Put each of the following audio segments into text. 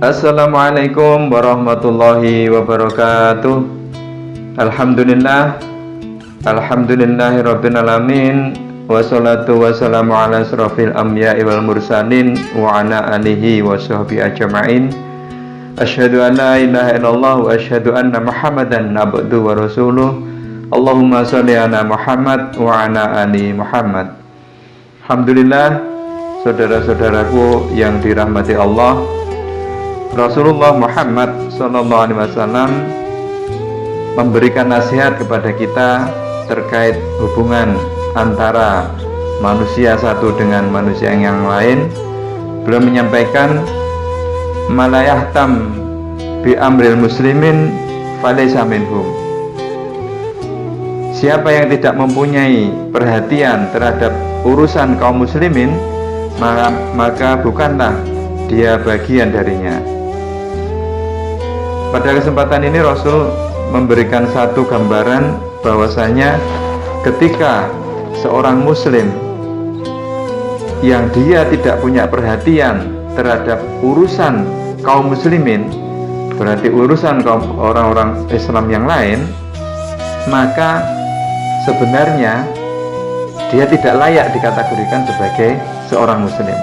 Assalamualaikum warahmatullahi wabarakatuh. Alhamdulillah, alhamdulillahirabbil alamin. Wassalatu wassalamu ala asrofil anbiya'i wal mursalin wa ala alihi wa sahbihi ajma'in. Asyhadu an la ilaha illallah wa asyhadu anna Muhammadan abduhu wa rasuluh. Allahumma sholli ala Muhammad wa ala ali Muhammad. Alhamdulillah, saudara-saudaraku yang dirahmati Allah, Rasulullah Muhammad SAW memberikan nasihat kepada kita terkait hubungan antara manusia satu dengan manusia yang lain. Beliau menyampaikan, malayahtam bi amril muslimin falaysa minhum. Siapa yang tidak mempunyai perhatian terhadap urusan kaum muslimin, maka bukanlah dia bagian darinya. Pada kesempatan ini Rasul memberikan satu gambaran bahwasanya ketika seorang muslim yang dia tidak punya perhatian terhadap urusan kaum muslimin, berarti urusan kaum orang-orang Islam yang lain, maka sebenarnya dia tidak layak dikategorikan sebagai seorang muslim.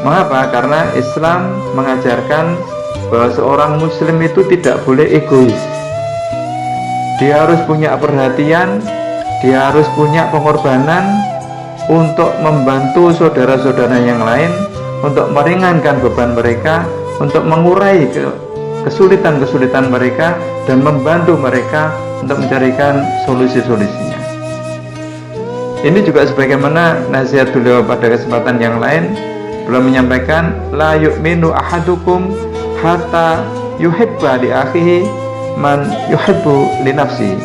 Mengapa? Karena Islam mengajarkan bahwa seorang muslim itu tidak boleh egois. Dia harus punya perhatian, dia harus punya pengorbanan untuk membantu saudara-saudara yang lain, untuk meringankan beban mereka, untuk mengurai kesulitan-kesulitan mereka, dan membantu mereka untuk mencarikan solusi-solusinya. Ini juga sebagaimana nasihat beliau pada kesempatan yang lain. Beliau menyampaikan, la yu'minu ahadukum hatta yuhibba li akhihi man yuhibbu li nafsi.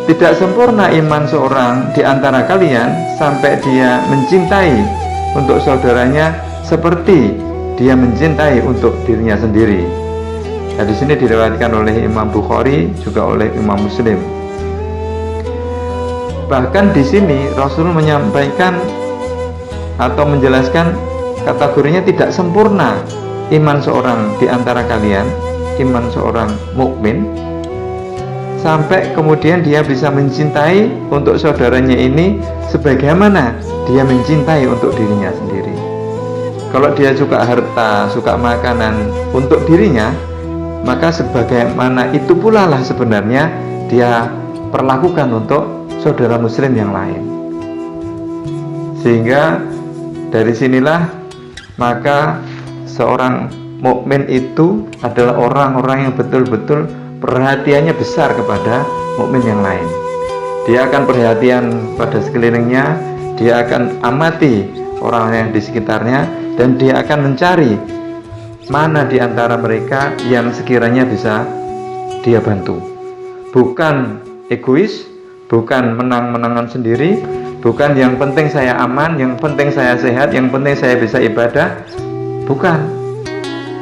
Tidak sempurna iman seorang di antara kalian sampai dia mencintai untuk saudaranya seperti dia mencintai untuk dirinya sendiri. Nah, di sini diriwayatkan oleh Imam Bukhari juga oleh Imam Muslim. Bahkan di sini Rasul menyampaikan atau menjelaskan kategorinya tidak sempurna iman seorang di antara kalian, iman seorang mukmin, sampai kemudian dia bisa mencintai untuk saudaranya ini sebagaimana dia mencintai untuk dirinya sendiri. Kalau dia suka harta, suka makanan untuk dirinya, maka sebagaimana itu pula lah sebenarnya dia perlakukan untuk saudara muslim yang lain. Sehingga dari sinilah maka seorang mukmin itu adalah orang-orang yang betul-betul perhatiannya besar kepada mukmin yang lain. Dia akan perhatian pada sekelilingnya, dia akan amati orang yang di sekitarnya, dan dia akan mencari mana di antara mereka yang sekiranya bisa dia bantu. Bukan egois, bukan menang-menangan sendiri, bukan yang penting saya aman, yang penting saya sehat, yang penting saya bisa ibadah. Bukan.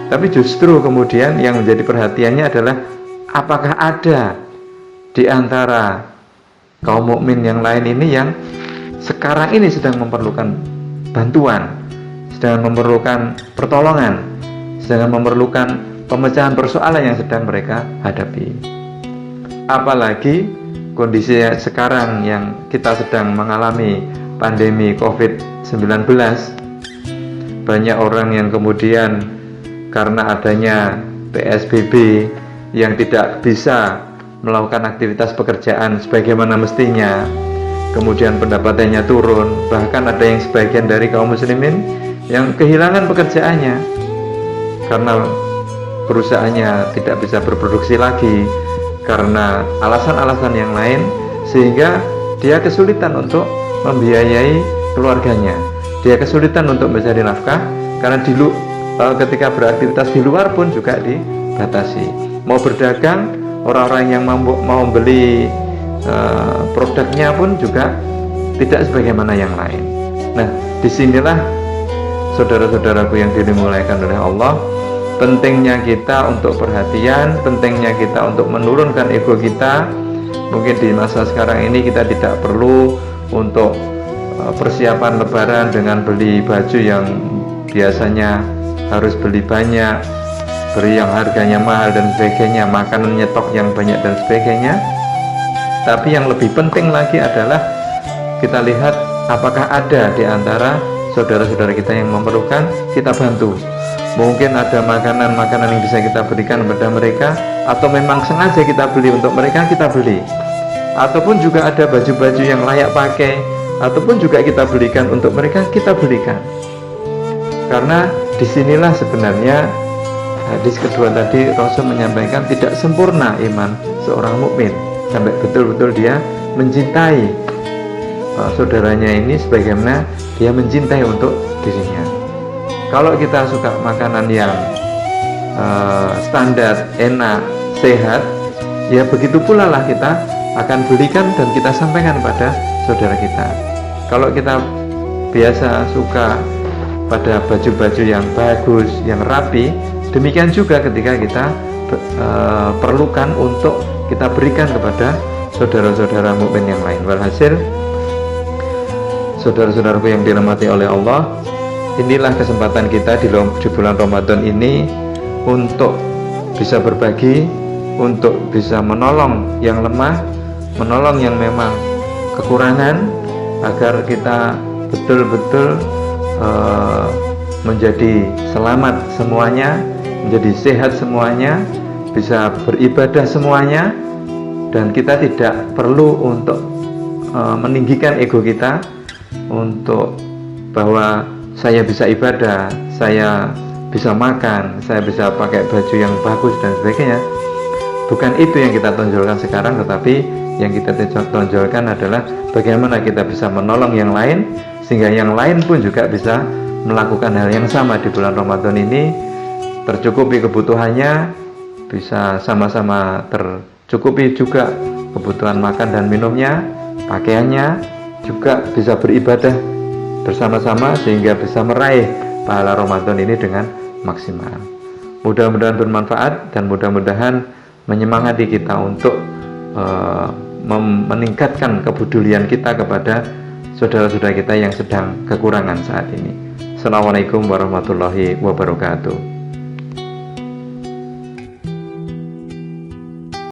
Tapi justru kemudian yang menjadi perhatiannya adalah apakah ada di antara kaum mukmin yang lain ini yang sekarang ini sedang memerlukan bantuan, sedang memerlukan pertolongan, sedang memerlukan pemecahan persoalan yang sedang mereka hadapi. Apalagi kondisi sekarang yang kita sedang mengalami pandemi COVID-19, banyak orang yang kemudian karena adanya PSBB yang tidak bisa melakukan aktivitas pekerjaan sebagaimana mestinya, kemudian pendapatannya turun, bahkan ada yang sebagian dari kaum muslimin yang kehilangan pekerjaannya karena perusahaannya tidak bisa berproduksi lagi karena alasan-alasan yang lain, sehingga dia kesulitan untuk membiayai keluarganya, dia kesulitan untuk mencari nafkah karena ketika beraktivitas di luar pun juga dibatasi. Mau berdagang, orang-orang yang mau beli produknya pun juga tidak sebagaimana yang lain. Nah, disinilah saudara-saudaraku yang dimuliakan oleh Allah, pentingnya kita untuk perhatian, pentingnya kita untuk menurunkan ego kita. Mungkin di masa sekarang ini kita tidak perlu untuk persiapan lebaran dengan beli baju yang biasanya harus beli banyak, beri yang harganya mahal dan sebagainya, makanan nyetok yang banyak dan sebagainya. Tapi yang lebih penting lagi adalah kita lihat apakah ada di antara saudara-saudara kita yang memerlukan, kita bantu. Mungkin ada makanan-makanan yang bisa kita berikan kepada mereka, atau memang sengaja kita beli untuk mereka, kita beli. Ataupun juga ada baju-baju yang layak pakai, ataupun juga kita belikan untuk mereka, kita belikan. Karena disinilah sebenarnya hadis kedua tadi, Rasul menyampaikan tidak sempurna iman seorang mukmin sampai betul-betul dia mencintai saudaranya ini sebagaimana dia mencintai untuk dirinya. Kalau kita suka makanan yang standar, enak, sehat, ya begitu pula lah kita akan belikan dan kita sampaikan pada saudara kita. Kalau kita biasa suka pada baju-baju yang bagus, yang rapi, demikian juga ketika kita perlukan untuk kita berikan kepada saudara-saudara mukmin yang lain. Walhasil, saudara-saudaraku yang dirahmati oleh Allah, inilah kesempatan kita di bulan Ramadan ini untuk bisa berbagi, untuk bisa menolong yang lemah, menolong yang memang kekurangan, agar kita betul-betul menjadi selamat semuanya, menjadi sehat semuanya, bisa beribadah semuanya, dan kita tidak perlu untuk meninggikan ego kita untuk bahwa saya bisa ibadah, saya bisa makan, saya bisa pakai baju yang bagus dan sebagainya. Bukan itu yang kita tonjolkan sekarang, tetapi yang kita tonjolkan adalah bagaimana kita bisa menolong yang lain, sehingga yang lain pun juga bisa melakukan hal yang sama di bulan Ramadan ini, tercukupi kebutuhannya, bisa sama-sama tercukupi juga kebutuhan makan dan minumnya, pakaiannya, juga bisa beribadah bersama-sama sehingga bisa meraih pahala Ramadan ini dengan maksimal. Mudah-mudahan bermanfaat dan mudah-mudahan menyemangati kita untuk meningkatkan kepedulian kita kepada saudara-saudara kita yang sedang kekurangan saat ini. Assalamualaikum warahmatullahi wabarakatuh.